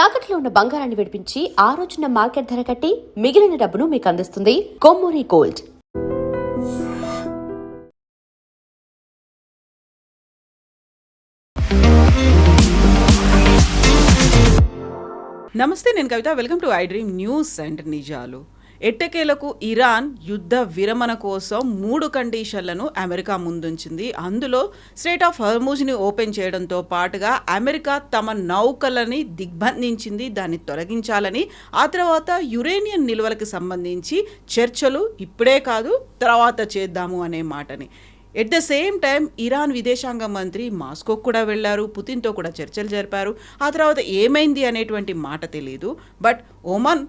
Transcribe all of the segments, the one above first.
తాకట్లో ఉన్న బంగారాన్ని విడిపించి ఆ రోజున మార్కెట్ ధర కట్టి మిగిలిన డబ్బును మీకు అందిస్తుంది కొమ్మూరి గోల్డ్. నమస్తే, నేను Kavitha. Welcome to I dream news and నిజాలు. ఎట్టకేలకు ఇరాన్ యుద్ధ విరమణ కోసం 3 కండిషన్లను అమెరికా ముందుంచింది. అందులో స్ట్రెయిట్ ఆఫ్ హర్మూజ్ని ఓపెన్ చేయడంతో పాటుగా అమెరికా తమ నౌకలని దిగ్బంధించింది, దాన్ని తొలగించాలని. ఆ తర్వాత యురేనియం నిల్వలకు సంబంధించి చర్చలు ఇప్పుడే కాదు తర్వాత చేద్దాము అనే మాటని. At the same time Iran విదేశాంగ మంత్రి మాస్కోకు కూడా వెళ్ళారు, పుతిన్తో కూడా చర్చలు జరిపారు. ఆ తర్వాత ఏమైంది అనేటువంటి మాట తెలియదు. బట్ ఒమన్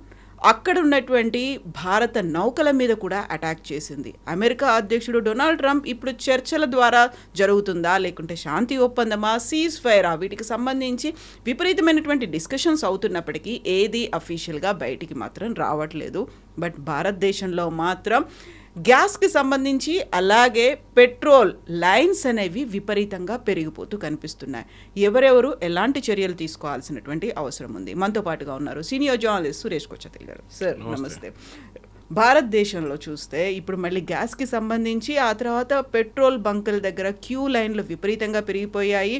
అక్కడ ఉన్నటువంటి భారత నౌకల మీద కూడా అటాక్ చేసింది. అమెరికా అధ్యక్షుడు డొనాల్డ్ ట్రంప్ ఇప్పుడు చర్చల ద్వారా జరుగుతుందా లేకుంటే శాంతి ఒప్పందమా, సీజ్ ఫైరా, వీటికి సంబంధించి విపరీతమైనటువంటి డిస్కషన్స్ అవుతున్నప్పటికీ ఏది అఫీషియల్గా బయటికి మాత్రం రావట్లేదు. బట్ భారతదేశంలో మాత్రం గ్యాస్కి సంబంధించి అలాగే పెట్రోల్ లైన్స్ అనేవి విపరీతంగా పెరిగిపోతూ కనిపిస్తున్నాయి. ఎవరెవరు ఎలాంటి చర్యలు తీసుకోవాల్సినటువంటి అవసరం ఉంది? మనతో పాటుగా ఉన్నారు సీనియర్ జర్నలిస్ట్ సురేష్ కొచ్చతిల్ గారు. సార్ నమస్తే. భారతదేశంలో చూస్తే ఇప్పుడు మళ్ళీ గ్యాస్కి సంబంధించి ఆ తర్వాత పెట్రోల్ బంకుల దగ్గర క్యూ లైన్లు విపరీతంగా పెరిగిపోయాయి.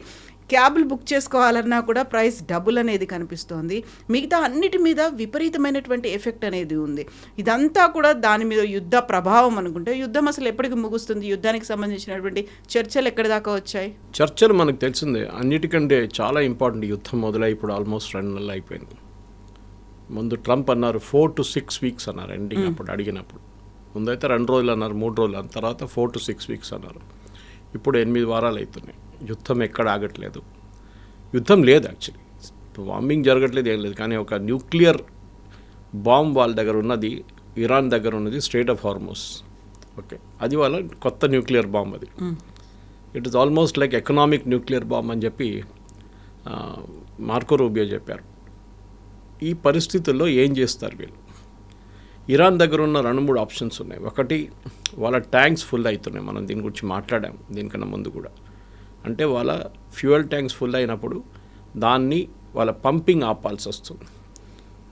క్యాబ్లు బుక్ చేసుకోవాలన్నా కూడా ప్రైస్ డబుల్ అనేది కనిపిస్తోంది. మిగతా అన్నిటి మీద విపరీతమైనటువంటి ఎఫెక్ట్ అనేది ఉంది. ఇదంతా కూడా దాని మీద యుద్ధ ప్రభావం అనుకుంటే యుద్ధం అసలు ఎప్పటికి ముగుస్తుంది? యుద్ధానికి సంబంధించినటువంటి చర్చలు ఎక్కడి దాకా వచ్చాయి? చర్చలు మనకు తెలిసిందే. అన్నిటికంటే చాలా ఇంపార్టెంట్ యుద్ధం మొదలై ఇప్పుడు ఆల్మోస్ట్ 2 నెలలు అయిపోయింది. ముందు ట్రంప్ అన్నారు 4 to 6 weeks అన్నారు ఎండింగ్. అప్పుడు అడిగినప్పుడు ముందైతే 2 రోజులు అన్నారు, 3 రోజులు అన్న తర్వాత 4 to 6 weeks అన్నారు. ఇప్పుడు 8 వారాలు అవుతున్నాయి. యుద్ధం ఎక్కడ ఆగట్లేదు. యుద్ధం లేదు, యాక్చువల్లీ బాంబింగ్ జరగట్లేదు, ఏం లేదు. కానీ ఒక న్యూక్లియర్ బాంబ్ వాళ్ళ దగ్గర ఉన్నది, ఇరాన్ దగ్గర ఉన్నది స్ట్రెయిట్ ఆఫ్ హార్మూజ్. ఓకే, అది వాళ్ళ కొత్త న్యూక్లియర్ బాంబ్. అది it is almost like economic nuclear bomb అని చెప్పి మార్కో రూబియో చెప్పారు. ఈ పరిస్థితుల్లో ఏం చేస్తారు వీళ్ళు? ఇరాన్ దగ్గర ఉన్న 2-3 ఆప్షన్స్ ఉన్నాయి. ఒకటి, వాళ్ళ ట్యాంక్స్ ఫుల్ అవుతున్నాయి. మనం దీని గురించి మాట్లాడాం దీనికన్నా ముందు కూడా. అంటే వాళ్ళ ఫ్యూయల్ ట్యాంక్స్ ఫుల్ అయినప్పుడు దాన్ని వాళ్ళ పంపింగ్ ఆపాల్సి వస్తుంది.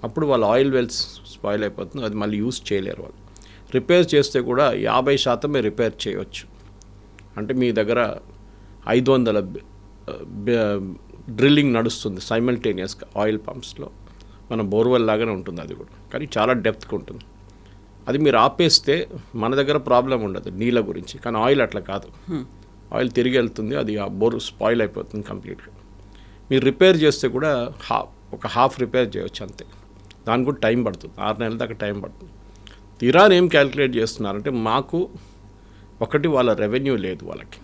అప్పుడు వాళ్ళ ఆయిల్ వెల్స్ స్పాయిల్ అయిపోతుంది, అది మళ్ళీ యూజ్ చేయలేరు. వాళ్ళు రిపేర్ చేస్తే కూడా 50% రిపేర్ చేయవచ్చు. అంటే మీ దగ్గర 500 డ్రిల్లింగ్ నడుస్తుంది సైమల్టేనియస్గా ఆయిల్ పంప్స్లో. మన బోర్వెల్ లాగానే ఉంటుంది అది కూడా, కానీ చాలా డెప్త్గా ఉంటుంది. అది మీరు ఆపేస్తే మన దగ్గర ప్రాబ్లం ఉండదు నీళ్ళ గురించి, కానీ ఆయిల్ అట్లా కాదు. ఆయిల్ తిరిగి వెళ్తుంది, అది ఆ బోర్ స్పాయిల్ అయిపోతుంది కంప్లీట్గా. మీరు రిపేర్ చేస్తే కూడా ఒక హాఫ్ రిపేర్ చేయవచ్చు అంతే. దానికి కూడా టైం పడుతుంది, 6 నెలల దాకా టైం పడుతుంది. ఇరాన్ ఏం క్యాలిక్యులేట్ చేస్తున్నారంటే, మాకు ఒకటి వాళ్ళ రెవెన్యూ లేదు వాళ్ళకి.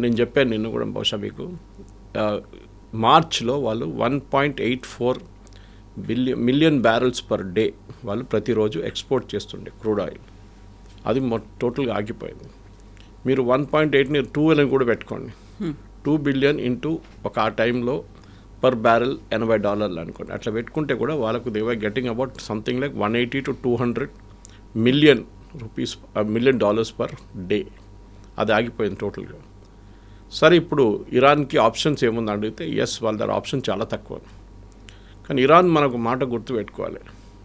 నేను చెప్పాను నిన్ను కూడా బహుశా మీకు, మార్చ్లో వాళ్ళు 1.84 మిలియన్ బ్యారెల్స్ పర్ డే వాళ్ళు ప్రతిరోజు ఎక్స్పోర్ట్ చేస్తుండే క్రూడ్ ఆయిల్. అది టోటల్గా ఆగిపోయింది. మీరు 1.8ని 2 అని కూడా పెట్టుకోండి. 2 బిలియన్ ఇంటూ ఒక ఆ టైంలో పర్ బ్యారెల్ $80 అనుకోండి. అట్లా పెట్టుకుంటే కూడా వాళ్ళకు they were getting about something like 180 to 200 million dollars per day. అది ఆగిపోయింది టోటల్గా. సరే, ఇప్పుడు ఇరాన్కి ఆప్షన్స్ ఏముంది అడిగితే, ఎస్, వాళ్ళ దగ్గర ఆప్షన్ చాలా తక్కువ. కానీ ఇరాన్ మనకు మాట గుర్తు పెట్టుకోవాలి,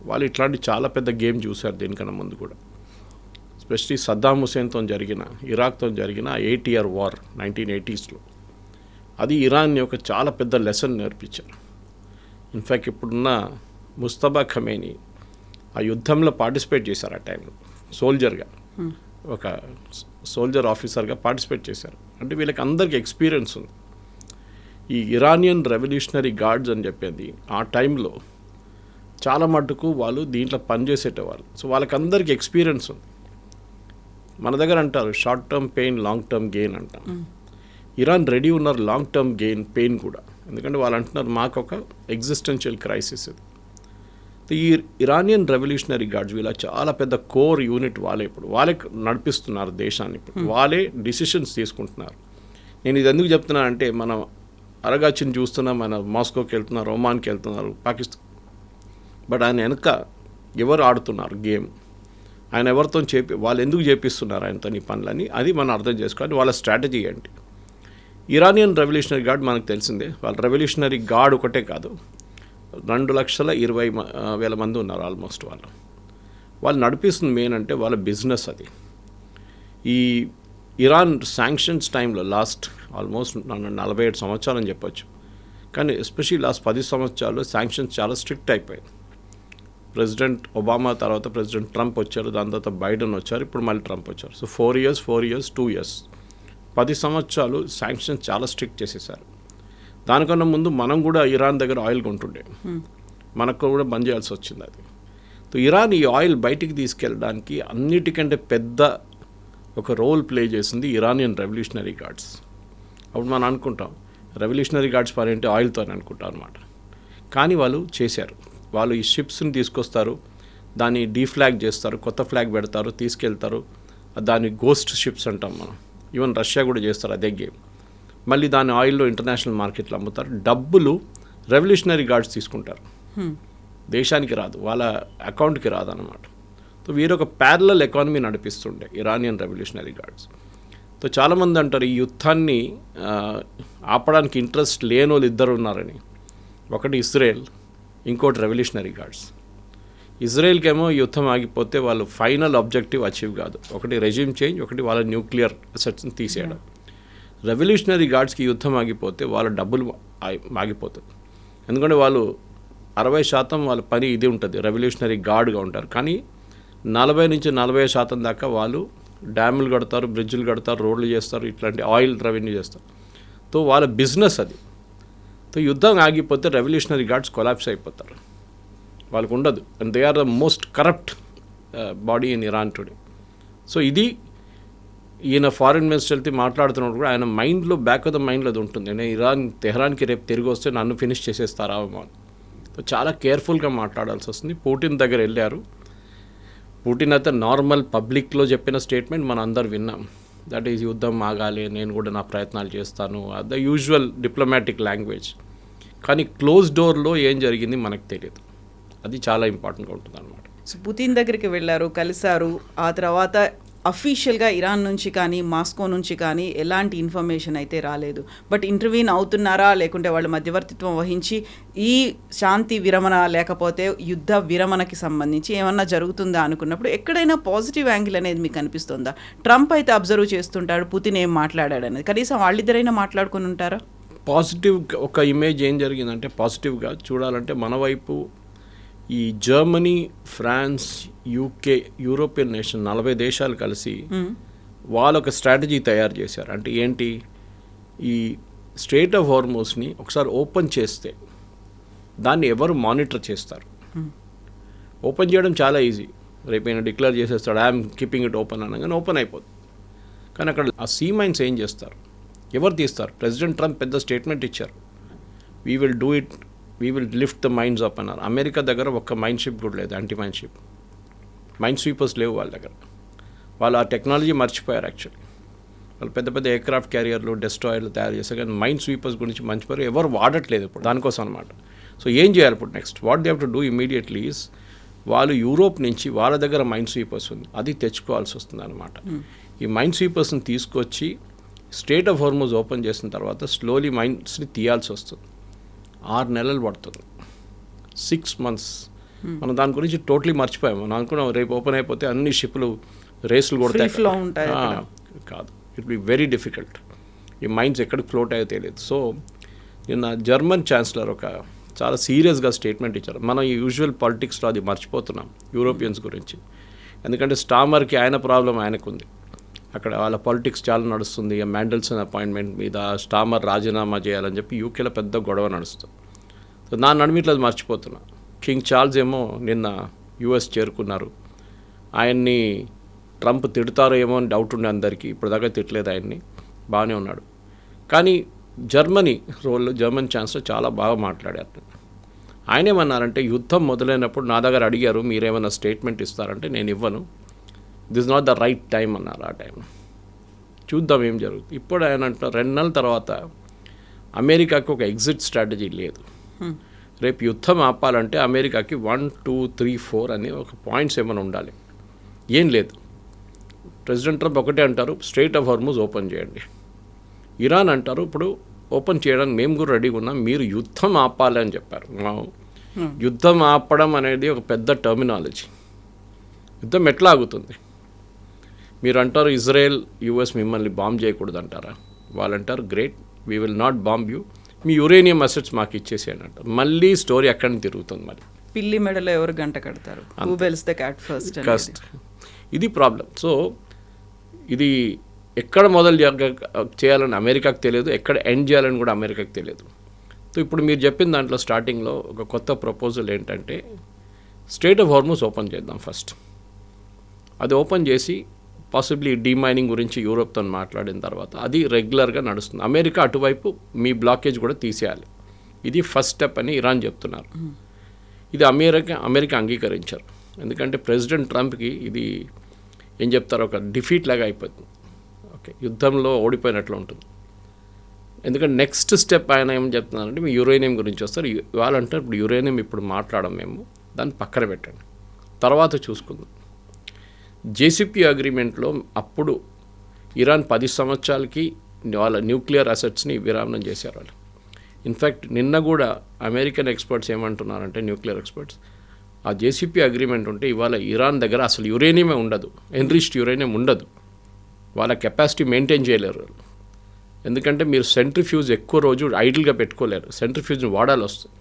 వాళ్ళు ఇట్లాంటి చాలా పెద్ద గేమ్ చూశారు దీనికన్నా ముందు కూడా. ఎస్పెషలీ సద్దాం హుసేన్తో జరిగిన, ఇరాక్తో జరిగిన 8 year వార్ 1980sలో, అది ఇరాన్ యొక్క చాలా పెద్ద లెసన్ నేర్పించారు. ఇన్ఫ్యాక్ట్ ఇప్పుడున్న ముస్తఫా ఖమేనీ ఆ యుద్ధంలో పార్టిసిపేట్ చేశారు. ఆ టైంలో సోల్జర్గా, ఒక సోల్జర్ ఆఫీసర్గా పార్టిసిపేట్ చేశారు. అంటే వీళ్ళకి అందరికీ ఎక్స్పీరియన్స్ ఉంది. ఈ ఇరానియన్ రెవల్యూషనరీ గార్డ్స్ అని చెప్పేది ఆ టైంలో చాలా మటుకు వాళ్ళు దీంట్లో పనిచేసేటవాళ్ళు. సో వాళ్ళకందరికీ ఎక్స్పీరియన్స్ ఉంది. మన దగ్గర అంటారు short term pain, long term gain అంటాం. ఇరాన్ రెడీ ఉన్నారు లాంగ్ టర్మ్ గెయిన్, పెయిన్ కూడా. ఎందుకంటే వాళ్ళు అంటున్నారు మాకు ఒక ఎగ్జిస్టెన్షియల్ క్రైసిస్ ఇది. ఈ ఇరానియన్ రెవల్యూషనరీ గార్డ్స్ వీళ్ళ చాలా పెద్ద కోర్ యూనిట్. వాళ్ళే నడిపిస్తున్నారు దేశాన్ని. ఇప్పుడు వాళ్ళే డిసిషన్స్ తీసుకుంటున్నారు. నేను ఇది ఎందుకు చెప్తున్నానంటే, మనం అరగాచిని చూస్తున్నాం, మన మాస్కోకి వెళ్తున్నారు, ఒమాన్కి వెళ్తున్నారు, పాకిస్తాన్. బట్ ఆయన వెనక ఎవరు ఆడుతున్నారు గేమ్, ఆయన ఎవరితో వాళ్ళు ఎందుకు చేపిస్తున్నారు ఆయనతో ఈ పనులని, అది మనం అర్థం చేసుకోవాలి. వాళ్ళ స్ట్రాటజీ ఏంటి? ఇరానియన్ రెవల్యూషనరీ గార్డ్ మనకు తెలిసిందే. వాళ్ళ రెవల్యూషనరీ గార్డ్ ఒకటే కాదు, 2,20,000 మంది ఉన్నారు ఆల్మోస్ట్. వాళ్ళు నడిపిస్తుంది మెయిన్ అంటే వాళ్ళ బిజినెస్ అది. ఈ ఇరాన్ శాంక్షన్స్ టైంలో లాస్ట్ ఆల్మోస్ట్ 47 సంవత్సరాలని చెప్పొచ్చు, కానీ ఎస్పెషల్లీ లాస్ట్ 10 సంవత్సరాలు శాంక్షన్స్ చాలా స్ట్రిక్ట్ అయిపోయింది. ప్రెసిడెంట్ ఒబామా తర్వాత ప్రెసిడెంట్ ట్రంప్ వచ్చారు, దాని తర్వాత బైడెన్ వచ్చారు, ఇప్పుడు మళ్ళీ ట్రంప్ వచ్చారు. సో 4 years 2 years 10 సంవత్సరాలు శాంక్షన్స్ చాలా స్ట్రిక్ట్ చేసేసారు. దానికన్నా ముందు మనం కూడా ఇరాన్ దగ్గర ఆయిల్ కొంటుండే, మనకు కూడా బంద్ చేయాల్సి వచ్చింది అది. సో ఇరాన్ ఈ ఆయిల్ బయటికి తీసుకెళ్ళడానికి అన్నిటికంటే పెద్ద ఒక రోల్ ప్లే చేసింది ఇరానియన్ రెవల్యూషనరీ గార్డ్స్. అప్పుడు మనం అనుకుంటాం రెవల్యూషనరీ గార్డ్స్ పని అంటే ఆయిల్తో అని అనుకుంటాం అనమాట. కానీ వాళ్ళు చేశారు. వాళ్ళు ఈ షిప్స్ని తీసుకొస్తారు, దాన్ని డీఫ్లాగ్ చేస్తారు, కొత్త ఫ్లాగ్ పెడతారు, తీసుకెళ్తారు. దాన్ని గోస్ట్ షిప్స్ అంటాం మనం. ఈవెన్ రష్యా కూడా చేస్తారు అదే గేమ్. మళ్ళీ దాని ఆయిల్లో ఇంటర్నేషనల్ మార్కెట్లో అమ్ముతారు. డబ్బులు రెవల్యూషనరీ గార్డ్స్ తీసుకుంటారు, దేశానికి రాదు, వాళ్ళ అకౌంట్కి రాదు అన్నమాట. సో వీరొక ప్యారలల్ ఎకానమీ నడిపిస్తుండే ఇరానియన్ రెవల్యూషనరీ గార్డ్స్. సో చాలామంది అంటారు ఈ యుద్ధాన్ని ఆపడానికి ఇంట్రెస్ట్ లేని వాళ్ళు ఇద్దరు ఉన్నారని. ఒకటి ఇజ్రాయెల్, ఇంకోటి రెవల్యూషనరీ గార్డ్స్. ఇజ్రాయెల్కేమో యుద్ధం ఆగిపోతే వాళ్ళు ఫైనల్ ఆబ్జెక్టివ్ అచీవ్ కాదు, ఒకటి రెజ్యూమ్ చేంజ్, ఒకటి వాళ్ళ న్యూక్లియర్ అసెట్స్ని తీసేయడం. రెవల్యూషనరీ గార్డ్స్కి యుద్ధం ఆగిపోతే వాళ్ళ డబ్బులు ఆగిపోతుంది. ఎందుకంటే వాళ్ళు 60% వాళ్ళ పని ఇది ఉంటుంది, రెవల్యూషనరీ గార్డ్గా ఉంటారు. కానీ 40-40% దాకా వాళ్ళు డ్యాములు కడతారు, బ్రిడ్జ్లు కడతారు, రోడ్లు చేస్తారు, ఇట్లాంటి ఆయిల్ రెవెన్యూ చేస్తారు. సో వాళ్ళ బిజినెస్ అది. సో యుద్ధం ఆగిపోతే రెవల్యూషనరీ గార్డ్స్ కొలాప్స్ అయిపోతారు, వాళ్ళకు ఉండదు. And they are the most corrupt body in Iran today. So ఇది ఈయన ఫారిన్ మినిస్టర్ వెళ్తే మాట్లాడుతున్నప్పుడు కూడా ఆయన మైండ్లో బ్యాక్ ఆఫ్ ద మైండ్లో అది ఉంటుంది, నేను ఇరాన్ తెహ్రాన్కి రేపు తిరిగి వస్తే నన్ను ఫినిష్ చేసేస్తారా అని. సో చాలా కేర్ఫుల్గా మాట్లాడాల్సి వస్తుంది. పుటిన్ దగ్గర వెళ్ళారు. పుటిన్ అయితే నార్మల్ పబ్లిక్లో చెప్పిన స్టేట్మెంట్ మనం అందరు విన్నాం, దట్ ఈజ్ యుద్ధం ఆగాలి, నేను కూడా నా ప్రయత్నాలు చేస్తాను, ద యూజువల్ డిప్లొమాటిక్ లాంగ్వేజ్. కానీ క్లోజ్ డోర్లో ఏం జరిగింది మనకు తెలియదు. అది చాలా ఇంపార్టెంట్గా ఉంటుంది అనమాట. సో పుతిన్ దగ్గరికి వెళ్ళారు, కలిశారు. ఆ తర్వాత అఫీషియల్గా ఇరాన్ నుంచి కానీ మాస్కో నుంచి కానీ ఎలాంటి ఇన్ఫర్మేషన్ అయితే రాలేదు. బట్ ఇంటర్వ్యూన్ అవుతున్నారా, లేకుంటే వాళ్ళు మధ్యవర్తిత్వం వహించి ఈ శాంతి విరమణ లేకపోతే యుద్ధ విరమణకి సంబంధించి ఏమన్నా జరుగుతుందా అనుకున్నప్పుడు ఎక్కడైనా పాజిటివ్ యాంగిల్ అనేది మీకు అనిపిస్తుందా? ట్రంప్ అయితే అబ్జర్వ్ చేస్తుంటాడు, పుతిన్ ఏం మాట్లాడాడు అనేది. కనీసం వాళ్ళిద్దరైనా మాట్లాడుకుని ఉంటారా? పాజిటివ్ ఒక ఇమేజ్ ఏం జరిగిందంటే, పాజిటివ్గా చూడాలంటే మన వైపు ఈ Germany, France, UK, European nation 40 దేశాలు కలిసి వాళ్ళు ఒక స్ట్రాటజీ తయారు చేశారు. అంటే ఏంటి, ఈ స్ట్రెయిట్ ఆఫ్ హార్మోస్ని ఒకసారి ఓపెన్ చేస్తే దాన్ని ఎవరు మానిటర్ చేస్తారు? ఓపెన్ చేయడం చాలా ఈజీ, రేపైనా డిక్లేర్ చేసేస్తాడు ఐఎమ్ కీపింగ్ ఇట్ ఓపెన్ అనగానే ఓపెన్ అయిపోతుంది. కానీ అక్కడ ఆ సీ మైన్స్ ఏం చేస్తారు, ఎవరు తీస్తారు? ప్రెసిడెంట్ ట్రంప్ పెద్ద స్టేట్మెంట్ ఇచ్చారు, we will do it, we will lift the mines up అన్నారు. అమెరికా దగ్గర ఒక్క మైన్ షిప్ కూడా లేదు, anti mine ship, mine sweepers లేవు వాళ్ళ దగ్గర. వాళ్ళు ఆ టెక్నాలజీ మర్చిపోయారు యాక్చువల్లీ. వాళ్ళు పెద్ద పెద్ద ఎయిర్క్రాఫ్ట్ క్యారియర్లు, డెస్ట్రాయర్లు తయారు చేశారు, కానీ మైన్ స్వీపర్స్ గురించి మర్చిపోయారు, ఎవరు వాడట్లేదు ఇప్పుడు దానికోసం అనమాట. సో ఏం చేయాలి ఇప్పుడు next? What they have to do immediately is, వాళ్ళు యూరోప్ నుంచి వాళ్ళ దగ్గర మైన్ స్వీపర్స్ ఉంది, అది తెచ్చుకోవాల్సి వస్తుంది అనమాట. ఈ మైన్ స్వీపర్స్ని తీసుకొచ్చి స్ట్రెయిట్ ఆఫ్ హార్మోస్ ఓపెన్ చేసిన తర్వాత స్లోలీ మైన్స్ని తీయాల్సి వస్తుంది. 6 నెలలు పడుతుంది, 6 months. మనం దాని గురించి టోటలీ మర్చిపోయాము. మనం అనుకున్నాం రేపు ఓపెన్ అయిపోతే అన్ని షిప్లు రేసులు కొడతాయి, కాదు. It be very difficult. ఈ మైన్స్ ఎక్కడికి ఫ్లోట్ అయ్యో తెలియదు. సో నిన్న జర్మన్ ఛాన్సలర్ ఒక చాలా సీరియస్గా స్టేట్మెంట్ ఇచ్చారు. మనం ఈ యూజువల్ పాలిటిక్స్లో అది మర్చిపోతున్నాం యూరోపియన్స్ గురించి. ఎందుకంటే స్టామర్కి ఆయన ప్రాబ్లం ఆయనకుంది, అక్కడ వాళ్ళ పాలిటిక్స్ చాలా నడుస్తుంది. మ్యాండల్సన్ అపాయింట్మెంట్ మీద స్టామర్ రాజీనామా చేయాలని చెప్పి యూకేలో పెద్ద గొడవ నడుస్తుంది. సో నా నడుమిట్లో అది మర్చిపోతున్నా. కింగ్ చార్ల్స్ ఏమో నిన్న యుఎస్ చేరుకున్నారు. ఆయన్ని ట్రంప్ తిడతారో ఏమో అని డౌట్ ఉండే అందరికీ, ఇప్పటిదాకా తిట్టలేదు ఆయన్ని, బాగానే ఉన్నాడు. కానీ జర్మనీ రోల్లో జర్మన్ ఛాన్సలర్ చాలా బాగా మాట్లాడారు. ఆయన ఏమన్నారంటే, యుద్ధం మొదలైనప్పుడు నా దగ్గర అడిగారు మీరేమైనా స్టేట్మెంట్ ఇస్తారంటే నేను ఇవ్వను, this not the right time అన్నారు. ఆ టైం చూద్దాం ఏం జరుగుతుంది. ఇప్పుడు ఆయన అంటున్నారు 2 నెలల తర్వాత అమెరికాకి ఒక ఎగ్జిట్ స్ట్రాటజీ లేదు. రేపు యుద్ధం ఆపాలంటే అమెరికాకి 1, 2, 3, 4 అనే ఒక పాయింట్స్ ఏమైనా ఉండాలి. ఏం లేదు. ప్రెసిడెంట్ ట్రంప్ ఒకటే అంటారు, స్ట్రెయిట్ ఆఫ్ హార్మోస్ ఓపెన్ చేయండి. ఇరాన్ అంటారు ఇప్పుడు ఓపెన్ చేయడానికి మేము కూడా రెడీగా ఉన్నాం, మీరు యుద్ధం ఆపాలి అని చెప్పారు. యుద్ధం ఆపడం అనేది ఒక పెద్ద టర్మినాలజీ. యుద్ధం ఎట్లా ఆగుతుంది? మీరు అంటారు ఇజ్రాయెల్ యుఎస్ మిమ్మల్ని బాంబ్ చేయకూడదు అంటారా? వాళ్ళు అంటారు great, we will not bomb you, me uranium assets మాకు ఇచ్చేసేయండి అంటారు. మళ్ళీ స్టోరీ ఎక్కడి నుంచి తిరుగుతుంది? మరి పిల్లి మెడలో ఎవరు గంట కడతారు? Who bells the cat first. ఇది ప్రాబ్లం. సో ఇది ఎక్కడ మొదలు చేయాలని అమెరికాకు తెలియదు, ఎక్కడ ఎండ్ చేయాలని కూడా అమెరికాకు తెలియదు. సో ఇప్పుడు మీరు చెప్పిన దాంట్లో స్టార్టింగ్లో ఒక కొత్త ప్రపోజల్ ఏంటంటే స్ట్రెయిట్ ఆఫ్ హార్మూజ్ ఓపెన్ చేద్దాం ఫస్ట్. అది ఓపెన్ చేసి పాసిబ్లీ డీమైనింగ్ గురించి యూరోప్తో మాట్లాడిన తర్వాత అది రెగ్యులర్గా నడుస్తుంది. అమెరికా అటువైపు మీ బ్లాకేజ్ కూడా తీసేయాలి. ఇది ఫస్ట్ స్టెప్ అని ఇరాన్ చెప్తున్నారు. ఇది అమెరికా అంగీకరించారు. ఎందుకంటే ప్రెసిడెంట్ ట్రంప్కి ఇది ఏం చెప్తారు, ఒక డిఫీట్ లాగా అయిపోతుంది. ఓకే, యుద్ధంలో ఓడిపోయినట్లు ఉంటుంది. ఎందుకంటే నెక్స్ట్ స్టెప్ ఆయన ఏం చెప్తున్నారంటే మీ యురేనియం గురించి వస్తారు. వాళ్ళంటే ఇప్పుడు యురేనియం ఇప్పుడు మాట్లాడడం, మేము దాన్ని పక్కన పెట్టండి, తర్వాత చూసుకుందాం. జేసీపీ అగ్రిమెంట్లో అప్పుడు ఇరాన్ 10 సంవత్సరాలకి వాళ్ళ న్యూక్లియర్ అసెట్స్ని విరామం చేశారు వాళ్ళు. ఇన్ఫ్యాక్ట్ నిన్న కూడా అమెరికన్ ఎక్స్పర్ట్స్ ఏమంటున్నారంటే, న్యూక్లియర్ ఎక్స్పర్ట్స్, ఆ జేసీపీ అగ్రిమెంట్ ఉంటే ఇవాళ ఇరాన్ దగ్గర అసలు యురేనియమే ఉండదు, ఎన్రిచ్డ్ యురేనియం ఉండదు. వాళ్ళ కెపాసిటీ మెయింటైన్ చేయలేరు. ఎందుకంటే మీరు సెంట్రిఫ్యూజ్ ఎక్కువ రోజు ఐడిల్గా పెట్టుకోలేరు, సెంట్రిఫ్యూజ్ని వాడాలి వస్తుంది.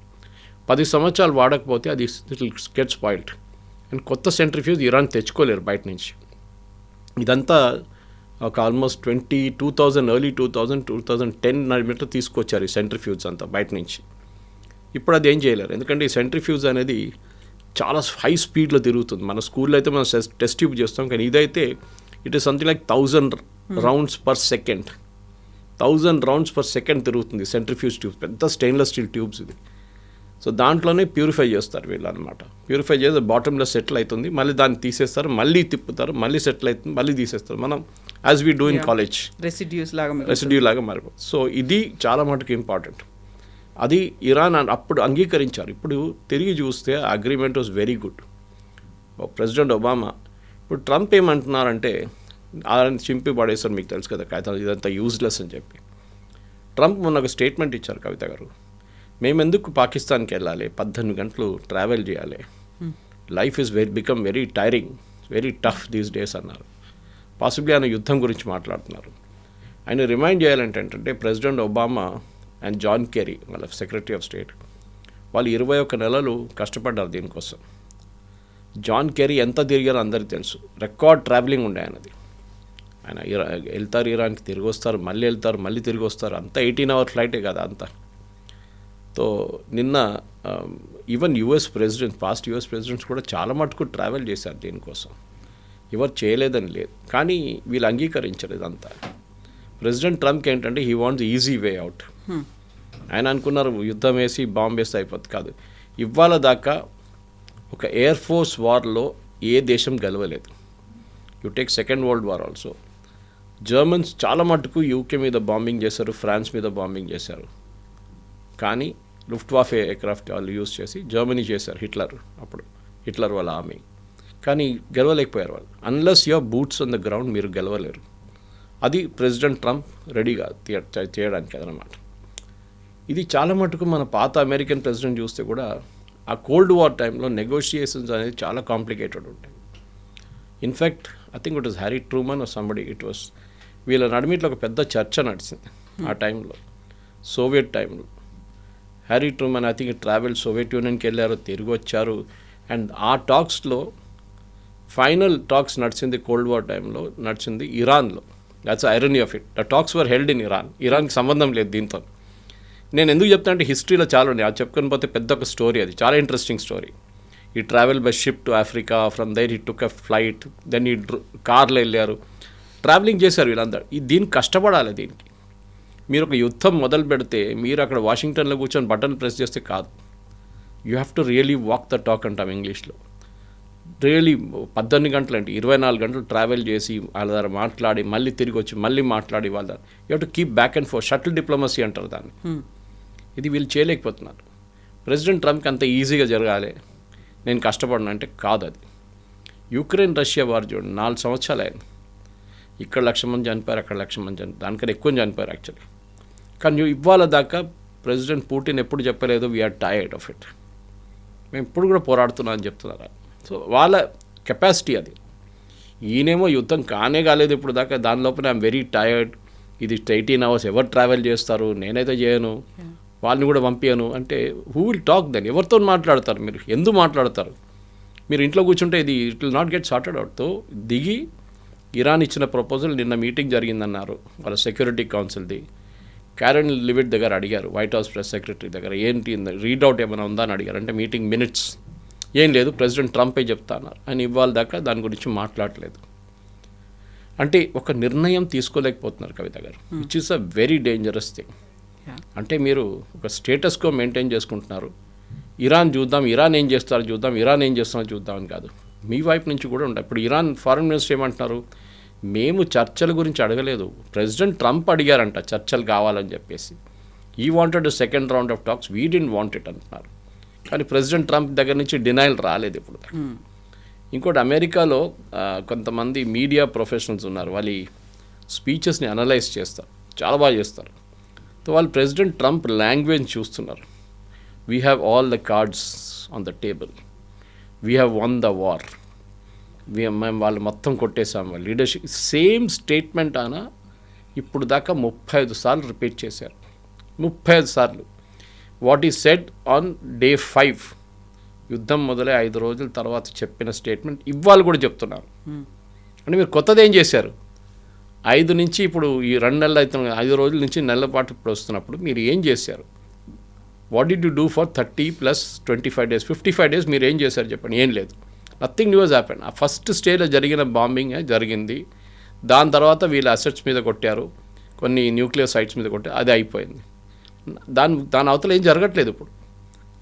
10 సంవత్సరాలు వాడకపోతే అది గెట్ స్పాయిల్డ్. అండ్ కొత్త సెంట్రిఫ్యూజ్ ఇరాన్ తెచ్చుకోలేరు బయట నుంచి. ఇదంతా ఒక ఆల్మోస్ట్ 2000 ఎర్లీ 2010 మీటర్ తీసుకొచ్చారు ఈ సెంట్రిఫ్యూజ్ అంతా బయట నుంచి. ఇప్పుడు అది ఏం చేయలేరు, ఎందుకంటే ఈ సెంట్రిఫ్యూజ్ అనేది చాలా హై స్పీడ్లో తిరుగుతుంది. మన స్కూల్లో అయితే మనం టెస్ట్ ట్యూబ్ చేస్తాం, కానీ ఇదైతే it is something like 1000 rounds per second. 1000 rounds per second తిరుగుతుంది సెంట్రిఫ్యూజ్ ట్యూబ్స్, పెద్ద స్టెయిన్లెస్ స్టీల్ ట్యూబ్స్ ఇది. సో దాంట్లోనే ప్యూరిఫై చేస్తారు వీళ్ళు అనమాట. ప్యూరిఫై చేసి బాటంలో సెటిల్ అవుతుంది, మళ్ళీ దాన్ని తీసేస్తారు, మళ్ళీ తిప్పుతారు, మళ్ళీ సెటిల్ అవుతుంది, మళ్ళీ తీసేస్తారు. మనం as we do in college residue లాగా మారిపోతుంది. సో ఇది చాలా మటుకు ఇంపార్టెంట్. అది ఇరాన్ అప్పుడు అంగీకరించారు. ఇప్పుడు తిరిగి చూస్తే agreement was very good. President Obama, ఇప్పుడు ట్రంప్ ఏమంటున్నారంటే ఆయన చింపి పడేస్తారు, మీకు తెలుసు కదా కాగితాలు, ఇదంతా యూజ్లెస్ అని చెప్పి. ట్రంప్ మొన్న ఒక స్టేట్మెంట్ ఇచ్చారు, కవిత గారు, మేమెందుకు పాకిస్తాన్కి వెళ్ళాలి, 18 గంటలు ట్రావెల్ చేయాలి, life is become very tiring, very tough these days అన్నారు. పాసిబ్లీ ఆయన యుద్ధం గురించి మాట్లాడుతున్నారు. ఆయన రిమైండ్ చేయాలంటే ఏంటంటే President Obama and John Kerry వాళ్ళ సెక్రటరీ ఆఫ్ స్టేట్, వాళ్ళు 21 నెలలు కష్టపడ్డారు దీనికోసం. జాన్ కెరీ ఎంత తిరిగారో అందరికీ తెలుసు, రికార్డ్ ట్రావెలింగ్ ఉండే ఆయనది. ఆయన వెళ్తారు ఇరాన్కి, తిరిగి వస్తారు, మళ్ళీ వెళ్తారు, మళ్ళీ తిరిగి వస్తారు, అంతా 18 అవర్ ఫ్లైటే కదా అంతా. సో నిన్న ఈవెన్ పాస్ట్ యుఎస్ ప్రెసిడెంట్స్ కూడా చాలా మటుకు ట్రావెల్ చేశారు దీనికోసం. ఎవరు చేయలేదని లేదు, కానీ వీళ్ళు అంగీకరించారు ఇదంతా. ప్రెసిడెంట్ ట్రంప్కి ఏంటంటే he wants easy way out. ఆయన అనుకున్నారు యుద్ధం వేసి బాంబు వేస్తే అయిపోతుంది, కాదు. ఇవాళ దాకా ఒక ఎయిర్ ఫోర్స్ వార్లో ఏ దేశం గెలవలేదు. You take second world war also, Germans చాలా మటుకు యూకే మీద బాంబింగ్ చేశారు, ఫ్రాన్స్ మీద బాంబింగ్ చేశారు, కానీ లుఫ్ట్వాఫే ఎయిర్క్రాఫ్ట్ వాళ్ళు యూజ్ చేసి జర్మనీ చేశారు, హిట్లర్ వాళ్ళ ఆర్మీ, కానీ గెలవలేకపోయారు వాళ్ళు. Unless your boots on the ground మీరు గెలవలేరు. అది ప్రెసిడెంట్ ట్రంప్ రెడీగా చేయడానికి అదనమాట. ఇది చాలా మటుకు మన పాత అమెరికన్ ప్రెసిడెంట్ చూస్తే కూడా ఆ కోల్డ్ వార్ టైంలో నెగోషియేషన్స్ అనేది చాలా కాంప్లికేటెడ్ ఉంటాయి. In fact I think it was Harry Truman or somebody, వీళ్ళ నడిమిట్లో ఒక పెద్ద చర్చ నడిచింది ఆ టైంలో, సోవియట్ టైంలో. Harry Truman I think travel Soviet యూనియన్కి వెళ్ళారు, తిరిగి వచ్చారు. అండ్ ఆ టాక్స్లో ఫైనల్ టాక్స్ నడిచింది కోల్డ్ వార్ టైంలో నడిచింది ఇరాన్లో. That's irony of it. The talks were held in ఇరాన్కి సంబంధం లేదు దీంతో. నేను ఎందుకు చెప్తాను అంటే హిస్టరీలో చాలా ఉన్నాయి, అది చెప్పుకొని పోతే పెద్ద ఒక స్టోరీ, అది చాలా ఇంట్రెస్టింగ్ స్టోరీ. ఈ travel by ship to Africa, from there he took a flight, then ఈ కార్లో వెళ్ళారు, ట్రావెలింగ్ చేశారు వీళ్ళందరూ. దీనికి కష్టపడాలి. దీనికి మీరు ఒక యుద్ధం మొదలు పెడితే మీరు అక్కడ వాషింగ్టన్లో కూర్చొని బటన్ ప్రెస్ చేస్తే కాదు. You have to really walk the talk అంటాం ఇంగ్లీష్లో. రియలీ 18 గంటలు అంటే 24 గంటలు ట్రావెల్ చేసి వాళ్ళ దగ్గర మాట్లాడి మళ్ళీ తిరిగి వచ్చి మళ్ళీ మాట్లాడి వాళ్ళ దగ్గర you have to keep back and four, shuttle diplomacy అంటారు దాన్ని. ఇది వీళ్ళు చేయలేకపోతున్నారు. ప్రెసిడెంట్ ట్రంప్కి అంత ఈజీగా జరగాలి, నేను కష్టపడినా అంటే కాదు. అది యుక్రెయిన్ రష్యా వార్ చూడండి, 4 సంవత్సరాలు అయింది. ఇక్కడ 1,00,000 మంది చనిపోయారు, అక్కడ 1,00,000 మంది చనిపోయారు, దానికన్నా ఎక్కువ చనిపోయారు యాక్చువల్లీ. కానీ ఇవాళ దాకా ప్రెసిడెంట్ పుటిన్ ఎప్పుడు చెప్పలేదు వీఆర్ టైర్డ్ ఆఫ్ ఇట్, మేము ఇప్పుడు కూడా పోరాడుతున్నాం అని చెప్తున్నారు. సో వాళ్ళ కెపాసిటీ అది. ఈయనేమో యుద్ధం కానే కాలేదు ఇప్పుడు దాకా, దాని లోపల ఐఎమ్ వెరీ టైర్డ్, ఇది 18 hours ఎవరు ట్రావెల్ చేస్తారు, నేనైతే చేయను, వాళ్ళని కూడా పంపించను అంటే హూ విల్ టాక్ దెన్? ఎవరితో మాట్లాడతారు మీరు? ఎందుకు మాట్లాడతారు? మీరు ఇంట్లో కూర్చుంటే ఇది it will not get sorted అవుట్తో దిగి ఇరాన్ ఇచ్చిన ప్రపోజల్ నిన్న మీటింగ్ జరిగిందన్నారు వాళ్ళ సెక్యూరిటీ కౌన్సిల్ది. క్యారెన్ లివిట్ దగ్గర అడిగారు, వైట్ హౌస్ ప్రెస్ సెక్రటరీ దగ్గర, ఏంటి రీడౌట్ ఏమైనా ఉందా అని అడిగారు. అంటే మీటింగ్ మినిట్స్ ఏం లేదు, ప్రెసిడెంట్ ట్రంపే చెప్తా అన్నారు. ఆయన ఇవాళ దాకా దాని గురించి మాట్లాడలేదు. అంటే ఒక నిర్ణయం తీసుకోలేకపోతున్నారు కవిత గారు, which is a very dangerous thing. అంటే మీరు ఒక స్టేటస్ కో మెయింటైన్ చేసుకుంటున్నారు. ఇరాన్ చూద్దాం, ఇరాన్ ఏం చేస్తారో చూద్దాం, ఇరాన్ ఏం చేస్తారో చూద్దామని కాదు, మీ వైపు నుంచి కూడా ఉండాలి. ఇప్పుడు ఇరాన్ ఫారెన్ మినిస్టర్ ఏమంటున్నారు, మేము చర్చల గురించి అడగలేదు, ప్రెసిడెంట్ ట్రంప్ అడిగారంట చర్చలు కావాలని చెప్పేసి. ఈ wanted second round of talks, we didn't want it అంటున్నారు. కానీ ప్రెసిడెంట్ ట్రంప్ దగ్గర నుంచి డినైల్ రాలేదు ఇప్పుడు. ఇంకోటి, అమెరికాలో కొంతమంది మీడియా ప్రొఫెషనల్స్ ఉన్నారు, వాళ్ళ స్పీచెస్ని అనలైజ్ చేస్తారు, చాలా బాగా చేస్తారు. సో వాళ్ళు ప్రెసిడెంట్ ట్రంప్ లాంగ్వేజ్ చూస్తున్నారు. We have all the cards on the table, we have one the war, మేము వాళ్ళు మొత్తం కొట్టేసాం. వాళ్ళు లీడర్షిప్ సేమ్ స్టేట్మెంట్ అయినా ఇప్పుడు దాకా 35 సార్లు రిపీట్ చేశారు. 35 సార్లు. What is said on day 5, యుద్ధం మొదలై 5 రోజుల తర్వాత చెప్పిన స్టేట్మెంట్ ఇవాళ కూడా చెప్తున్నారు. అంటే మీరు కొత్తది ఏం చేశారు? 5 నుంచి ఇప్పుడు ఈ 2 నెలలు అవుతున్న 5 రోజుల నుంచి నెలల పాటు ఇప్పుడు వస్తున్నప్పుడు మీరు ఏం చేశారు? What did you do for 30 + 25 days, 55 days మీరు ఏం చేశారు చెప్పండి? ఏం లేదు. Nothing news happen. ఆ ఫస్ట్ స్టేజ్లో జరిగిన బాంబింగ్ జరిగింది. దాని తర్వాత వీళ్ళ అసెట్స్ మీద కొట్టారు, కొన్ని న్యూక్లియర్ సైట్స్ మీద కొట్టారు, అది అయిపోయింది. దాని అవతల ఏం జరగట్లేదు. ఇప్పుడు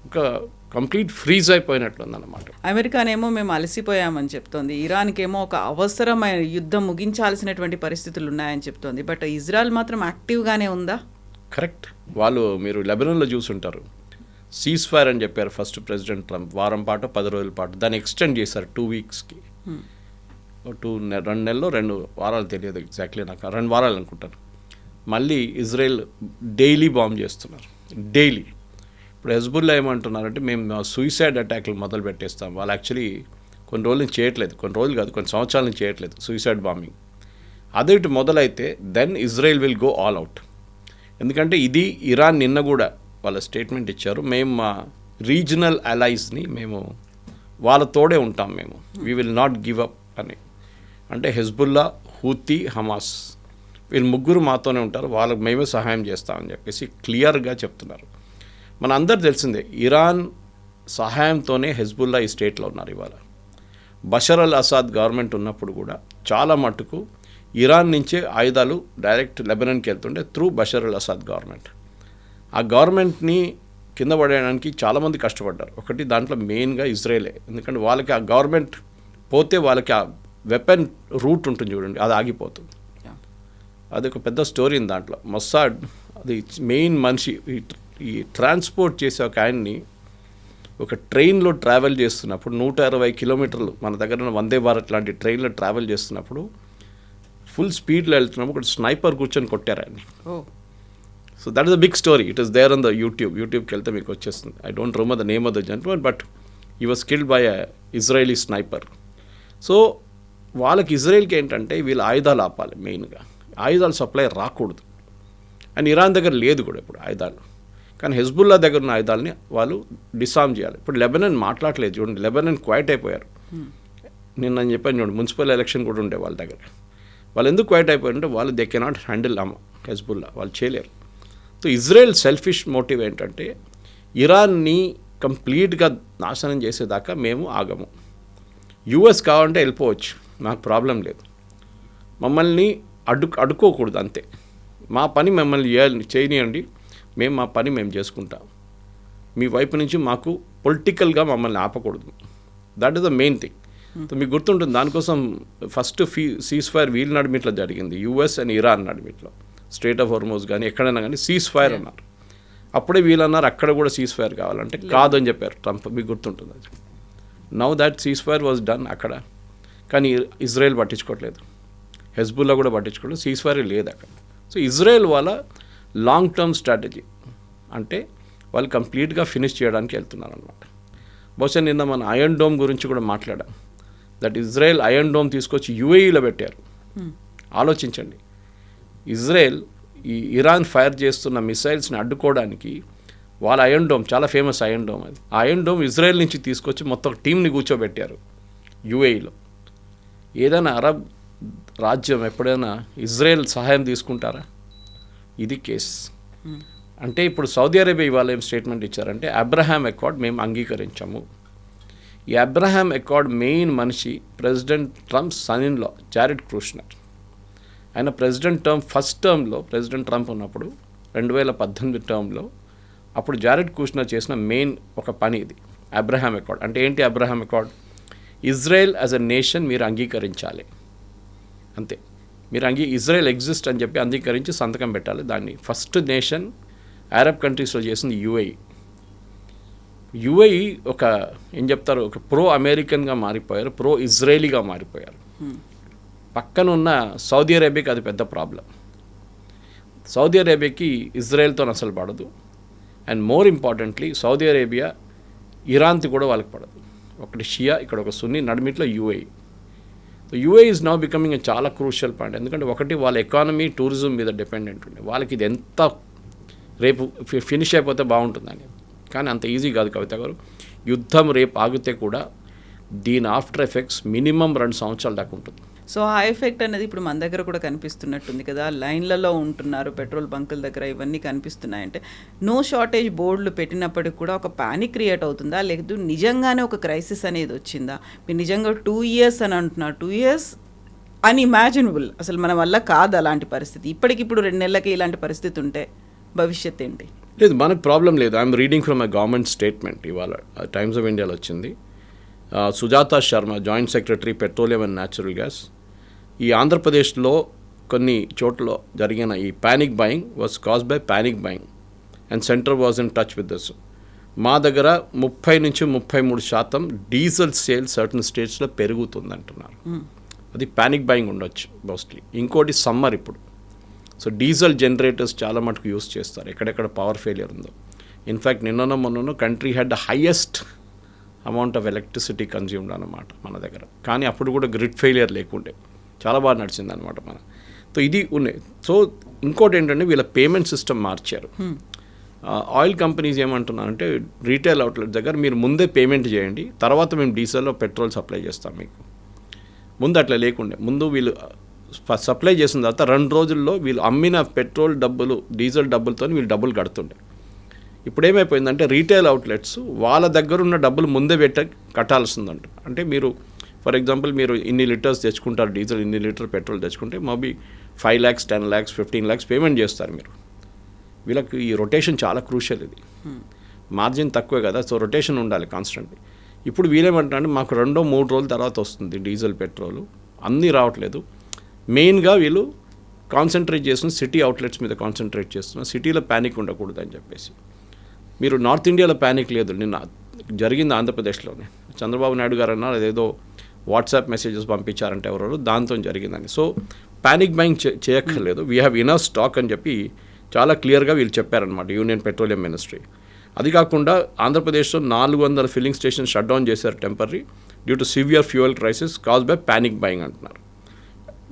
ఒక కంప్లీట్ ఫ్రీజ్ అయిపోయినట్లుందన్నమాట. అమెరికానేమో మేము అలసిపోయామని చెప్తోంది, ఇరాన్కేమో ఒక అవసరమైన యుద్ధం ముగించాల్సినటువంటి పరిస్థితులు ఉన్నాయని చెప్తోంది. బట్ ఇజ్రాయెల్ మాత్రం యాక్టివ్గానే ఉందా? కరెక్ట్. వాళ్ళు మీరు లెబనాన్లో చూసుంటారు, సీజ్ ఫైర్ అని చెప్పారు ఫస్ట్ ప్రెసిడెంట్ ట్రంప్. వారం పాటు 10 రోజుల పాటు దాన్ని ఎక్స్టెండ్ చేశారు 2 weeksకి. 2 నెలల్లో 2 వారాలు తెలియదు ఎగ్జాక్ట్లీ నాకు, 2 వారాలు అనుకుంటాను. మళ్ళీ ఇజ్రాయెల్ డైలీ బాంబ్ చేస్తున్నారు, డైలీ. ఇప్పుడు హెజ్బుల్లా ఏమంటున్నారంటే మేము సూసైడ్ అటాక్లు మొదలు పెట్టేస్తాం. వాళ్ళు యాక్చువల్లీ కొన్ని రోజుల నుంచి చేయట్లేదు, కొన్ని రోజులు కాదు కొన్ని సంవత్సరాల నుంచి చేయట్లేదు సూసైడ్ బాంబింగ్. అదే ఇటు మొదలైతే then Israel will go all out. ఎందుకంటే ఇది ఇరాన్ నిన్న కూడా వాళ్ళ స్టేట్మెంట్ ఇచ్చారు, మేము మా రీజనల్ అలైస్ని మేము వాళ్ళ తోడే ఉంటాం, మేము we will not give up అని. అంటే హెజ్బుల్లా, హూతీ, హమాస్ వీళ్ళు ముగ్గురు మాతోనే ఉంటారు, వాళ్ళకి మేమే సహాయం చేస్తామని చెప్పేసి క్లియర్గా చెప్తున్నారు. మన అందరు తెలిసిందే, ఇరాన్ సహాయంతోనే హెజ్బుల్లా ఈ స్టేట్లో ఉన్నారు. ఇవాళ బషర్ అల్ అసాద్ గవర్నమెంట్ ఉన్నప్పుడు కూడా చాలా మట్టుకు ఇరాన్ నుంచే ఆయుధాలు డైరెక్ట్ లెబనాన్కి వెళ్తుండే through Bashar al Assad government. ఆ గవర్నమెంట్ని కింద పడేయడానికి చాలామంది కష్టపడ్డారు. ఒకటి దాంట్లో మెయిన్గా ఇజ్రాయేలే. ఎందుకంటే వాళ్ళకి ఆ గవర్నమెంట్ పోతే వాళ్ళకి ఆ వెపన్ రూట్ ఉంటుంది చూడండి, అది ఆగిపోతుంది. అది ఒక పెద్ద స్టోరీ ఉంది దాంట్లో. మొస్సాడ్ అది మెయిన్ మనిషి ఈ ట్రాన్స్పోర్ట్ చేసే ఒక ఆయన్ని ఒక ట్రైన్లో ట్రావెల్ చేస్తున్నప్పుడు 120 కిలోమీటర్లు మన దగ్గర వందే భారత్ లాంటి ట్రైన్లో ట్రావెల్ చేస్తున్నప్పుడు ఫుల్ స్పీడ్లో వెళ్తున్నప్పుడు ఒక స్నైపర్ కూర్చొని కొట్టారు ఆయన్ని. So that is a big story. It is there on the యూట్యూబ్కి వెళ్తే మీకు వచ్చేస్తుంది. I don't remember the name of the gentleman, but he was killed by a Israeli sniper. So వాళ్ళకి ఇజ్రాయెల్కి ఏంటంటే వీళ్ళు ఆయుధాలు ఆపాలి, మెయిన్గా ఆయుధాలు సప్లై రాకూడదు. అండ్ ఇరాన్ దగ్గర లేదు కూడా ఇప్పుడు ఆయుధాలు. కానీ హెజ్బుల్లా దగ్గర ఉన్న ఆయుధాలని వాళ్ళు డిసామ్ చేయాలి. ఇప్పుడు లెబనాన్ మాట్లాడలేదు చూడండి, లెబనాన్ క్వైట్ అయిపోయారు. నేను చెప్పాను చూడండి, మున్సిపల్ ఎలక్షన్ కూడా ఉండే వాళ్ళ దగ్గర. వాళ్ళు ఎందుకు క్వైట్ అయిపోయారంటే వాళ్ళు దే కెనాట్ హ్యాండిల్ హెజ్బుల్లా, వాళ్ళు చేయలేరు. సో ఇజ్రాయెల్ సెల్ఫిష్ మోటివ్ ఏంటంటే ఇరాన్ని కంప్లీట్గా నాశనం చేసేదాకా మేము ఆగము. యూఎస్ కావాలంటే వెళ్ళిపోవచ్చు, మాకు ప్రాబ్లం లేదు, మమ్మల్ని అడ్డుకోకూడదు అంతే. మా పని మమ్మల్ని చేయనియండి, మేము మా పని మేము చేసుకుంటాం, మీ వైపు నుంచి మాకు పొలిటికల్గా మమ్మల్ని ఆపకూడదు. That is the main thing. మీకు గుర్తుంటుంది, దానికోసం ఫస్ట్ సీజ్ ఫైర్ వీళ్ళ నడిమిట్లో జరిగింది, యూఎస్ అండ్ ఇరాన్ నడిమిట్లో. స్ట్రేట్ ఆఫ్ హోర్మోజ్ కానీ ఎక్కడైనా కానీ సీజ్ ఫైర్ అన్నారు. అప్పుడే వీళ్ళు అన్నారు అక్కడ కూడా సీజ్ ఫైర్ కావాలంటే కాదని చెప్పారు ట్రంప్, మీకు గుర్తుంటుంది అది. Now that cease fire was done అక్కడ. కానీ ఇజ్రాయెల్ పట్టించుకోవట్లేదు, హెజ్బుల్లా కూడా పట్టించుకోవట్లేదు, సీజ్ ఫైర్ లేదు అక్కడ. సో ఇజ్రాయెల్ వాళ్ళ లాంగ్ టర్మ్ స్ట్రాటజీ అంటే వాళ్ళు కంప్లీట్గా ఫినిష్ చేయడానికి వెళ్తున్నారు అనమాట. బహుశా నిన్న మన ఐరన్ డోమ్ గురించి కూడా మాట్లాడాం. దట్ ఇజ్రాయెల్ ఐరన్ డోమ్ తీసుకొచ్చి యుఏఈలో పెట్టారు. ఆలోచించండి, ఇజ్రాయెల్ ఈ ఇరాన్ ఫైర్ చేస్తున్న మిసైల్స్ని అడ్డుకోవడానికి వాళ్ళ ఐరన్ డోమ్, చాలా ఫేమస్ ఐరన్ డోమ్, అది ఆ ఐరన్ డోమ్ ఇజ్రాయెల్ నుంచి తీసుకొచ్చి మొత్తం టీంని కూర్చోబెట్టారు యుఏఈలో. ఏదైనా అరబ్ రాజ్యం ఎప్పుడైనా ఇజ్రాయెల్ సహాయం తీసుకుంటారా? ఇది కేస్. అంటే ఇప్పుడు సౌదీ అరేబియా ఇవాళ ఏం స్టేట్మెంట్ ఇచ్చారంటే అబ్రహాం అకార్డ్ మేము అంగీకరించాము. ఈ అబ్రహాం అకార్డ్ మెయిన్ మనిషి president Trump son in law Jared Kushner. ఆయన ప్రెసిడెంట్ టర్మ్ ఫస్ట్ టర్మ్లో ప్రెసిడెంట్ ట్రంప్ ఉన్నప్పుడు 2018 టర్మ్లో అప్పుడు జారెడ్ కుష్నర్ చేసిన మెయిన్ ఒక పని ఇది అబ్రహాం అకార్డ్. అంటే ఏంటి Abraham accord? Israel as a nation మీరు అంగీకరించాలి, అంతే. మీరు ఇజ్రాయెల్ ఎగ్జిస్ట్ అని చెప్పి అంగీకరించి సంతకం పెట్టాలి. దాన్ని ఫస్ట్ నేషన్ అరబ్ కంట్రీస్లో చేసింది యుఏఈ. యుఏఈ ఒక ఏం చెప్తారు, ఒక ప్రో అమెరికన్గా మారిపోయారు, ప్రో ఇజ్రాయలీగా మారిపోయారు. పక్కన ఉన్న సౌదీ అరేబియాకి అది పెద్ద ప్రాబ్లం. సౌదీ అరేబియాకి ఇజ్రాయెల్తో అసలు పడదు. And more importantly Saudi Arabia ఇరాన్తో కూడా వాళ్ళకి పడదు. ఒకటి షియా, ఇక్కడ ఒక సున్నీ, నడిమిట్లో UAE. UAE is now becoming a చాలా క్రూషియల్ పాయింట్. ఎందుకంటే ఒకటి వాళ్ళ ఎకానమీ టూరిజం మీద డిపెండెంట్ ఉండే, వాళ్ళకి ఇది ఎంత రేపు ఫినిష్ అయిపోతే బాగుంటుందని. కానీ అంత ఈజీ కాదు కవిత గారు. యుద్ధం రేపు ఆగితే కూడా దీని ఆఫ్టర్ ఎఫెక్ట్స్ మినిమం 2 సంవత్సరాల దాకా ఉంటుంది. సో ఆ ఎఫెక్ట్ అనేది ఇప్పుడు మన దగ్గర కూడా కనిపిస్తున్నట్టుంది కదా, లైన్లలో ఉంటున్నారు పెట్రోల్ బంకుల దగ్గర, ఇవన్నీ కనిపిస్తున్నాయంటే నో షార్టేజ్ బోర్డులు పెట్టినప్పటికి కూడా ఒక ప్యానిక్ క్రియేట్ అవుతుందా, లేదు నిజంగానే ఒక క్రైసిస్ అనేది వచ్చిందా? మీరు నిజంగా 2 years అని అంటున్నారు, 2 years అన్ఇమాజినబుల్, అసలు మన వల్ల కాదు అలాంటి పరిస్థితి. ఇప్పటికిప్పుడు 2 నెలలకి ఇలాంటి పరిస్థితి ఉంటే భవిష్యత్ ఏంటి? లేదు, మనకు ప్రాబ్లం లేదు. I'm reading from a government statement, ఇవాళ టైమ్స్ ఆఫ్ ఇండియాలో వచ్చింది. Sujatha Sharma, joint secretary petroleum and natural gas, ఈ ఆంధ్రప్రదేశ్లో కొన్ని చోట్ల జరిగిన ఈ panic buying was cause by panic buying and centre was in touch with this. మా దగ్గర 30 నుంచి 33% డీజిల్ సేల్ సర్టన్ స్టేట్స్లో పెరుగుతుంది అంటున్నారు. అది ప్యానిక్ బయింగ్ ఉండొచ్చు మోస్ట్లీ. ఇంకోటి సమ్మర్ ఇప్పుడు, సో డీజిల్ జనరేటర్స్ చాలా మటుకు యూస్ చేస్తారు ఎక్కడెక్కడ పవర్ ఫెయిలియర్ ఉందో. ఇన్ఫ్యాక్ట్ మొన్న country had the highest amount of electricity consumed అన్నమాట మన దగ్గర. కానీ అప్పుడు కూడా గ్రిడ్ ఫెయిలియర్ లేకుండే, చాలా బాగా నడిచింది అనమాట మన. సో ఇది ఉన్నాయి. సో ఇంకోటి ఏంటంటే వీళ్ళ పేమెంట్ సిస్టమ్ మార్చారు. ఆయిల్ కంపెనీస్ ఏమంటున్నారంటే రీటైల్ అవుట్లెట్ దగ్గర మీరు ముందే పేమెంట్ చేయండి, తర్వాత మేము డీజిల్లో పెట్రోల్ సప్లై చేస్తాం మీకు. ముందు అట్లా లేకుండే. ముందు వీళ్ళు సప్లై చేసిన తర్వాత 2 రోజుల్లో వీళ్ళు అమ్మిన పెట్రోల్ డబ్బులు, డీజిల్ డబ్బులతో వీళ్ళు డబ్బులు కడుతుండే. ఇప్పుడు ఏమైపోయిందంటే రీటైల్ అవుట్లెట్స్ వాళ్ళ దగ్గర ఉన్న డబ్బులు ముందే కట్టాల్సిందంట. అంటే మీరు ఫర్ ఎగ్జాంపుల్ మీరు ఇన్ని లీటర్స్ తెచ్చుకుంటారు డీజిల్, ఇన్ని లీటర్ పెట్రోల్ తెచ్చుకుంటే maybe 5 lakhs, 10 lakhs, 15 lakhs payment చేస్తారు మీరు. వీళ్ళకి ఈ రొటేషన్ చాలా క్రూషియల్, ఇది మార్జిన్ తక్కువే కదా, సో రొటేషన్ ఉండాలి కాన్స్టెంట్లీ. ఇప్పుడు వీళ్ళేమంటారంటే మాకు 2-3 రోజుల తర్వాత వస్తుంది డీజిల్, పెట్రోల్, అన్నీ రావట్లేదు. మెయిన్గా వీళ్ళు కాన్సన్ట్రేట్ చేస్తున్న సిటీ అవుట్లెట్స్ మీద కాన్సన్ట్రేట్ చేస్తున్నారు. సిటీలో ప్యానిక్ ఉండకూడదు అని చెప్పేసి. మీరు నార్త్ ఇండియాలో ప్యానిక్ లేదు. నిన్న జరిగింది ఆంధ్రప్రదేశ్లోనే. చంద్రబాబు నాయుడు గారు అన్నారు అదేదో వాట్సాప్ మెసేజెస్ పంపించారంటే ఎవరో, దాంతో జరిగిందని. సో ప్యానిక్ బయింగ్ చేయక్కర్లేదు. వీ హ్యావ్ ఇనఫ్ స్టాక్ అని చెప్పి చాలా క్లియర్గా వీళ్ళు చెప్పారనమాట, యూనియన్ పెట్రోలియం మినిస్ట్రీ. అది కాకుండా ఆంధ్రప్రదేశ్లో 400 ఫిల్లింగ్ స్టేషన్ షట్ డౌన్ చేశారు temporary due to severe fuel crisis caused by panic buying అంటున్నారు.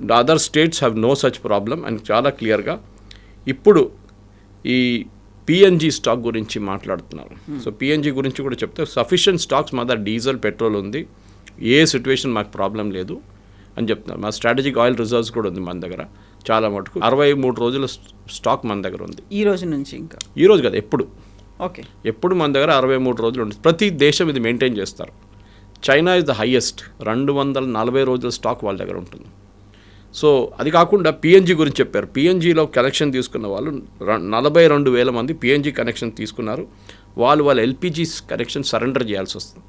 The other states have no such problem అని చాలా క్లియర్గా. ఇప్పుడు ఈ పిఎన్జీ స్టాక్ గురించి మాట్లాడుతున్నారు. సో పిఎన్జీ గురించి కూడా చెప్తే సఫిషియెంట్ స్టాక్స్ మా దగ్గర డీజిల్, పెట్రోల్ ఉంది, ఏ సిచ్యువేషన్ మాకు ప్రాబ్లం లేదు అని చెప్తున్నారు. మా స్ట్రాటజిక్ ఆయిల్ రిజర్వ్స్ కూడా ఉంది మన దగ్గర చాలా మటుకు. 63 రోజుల స్టాక్ మన దగ్గర ఉంది. ఈ రోజు నుంచి ఇంకా ఈ రోజు కదా, ఎప్పుడు ఓకే, ఎప్పుడు మన దగ్గర 63 రోజులు ఉంటుంది. ప్రతి దేశం ఇది మెయింటైన్ చేస్తారు. చైనా ఇస్ ద హైయెస్ట్, 240 రోజుల స్టాక్ వాళ్ళ దగ్గర ఉంటుంది. సో అది కాకుండా పిఎన్జీ గురించి చెప్పారు. పిఎన్జీలో కనెక్షన్ తీసుకున్న వాళ్ళు 42,000 మంది పిఎన్జీ కనెక్షన్ తీసుకున్నారు. వాళ్ళ ఎల్పిజీ కనెక్షన్ సరెండర్ చేయాల్సి వస్తుంది.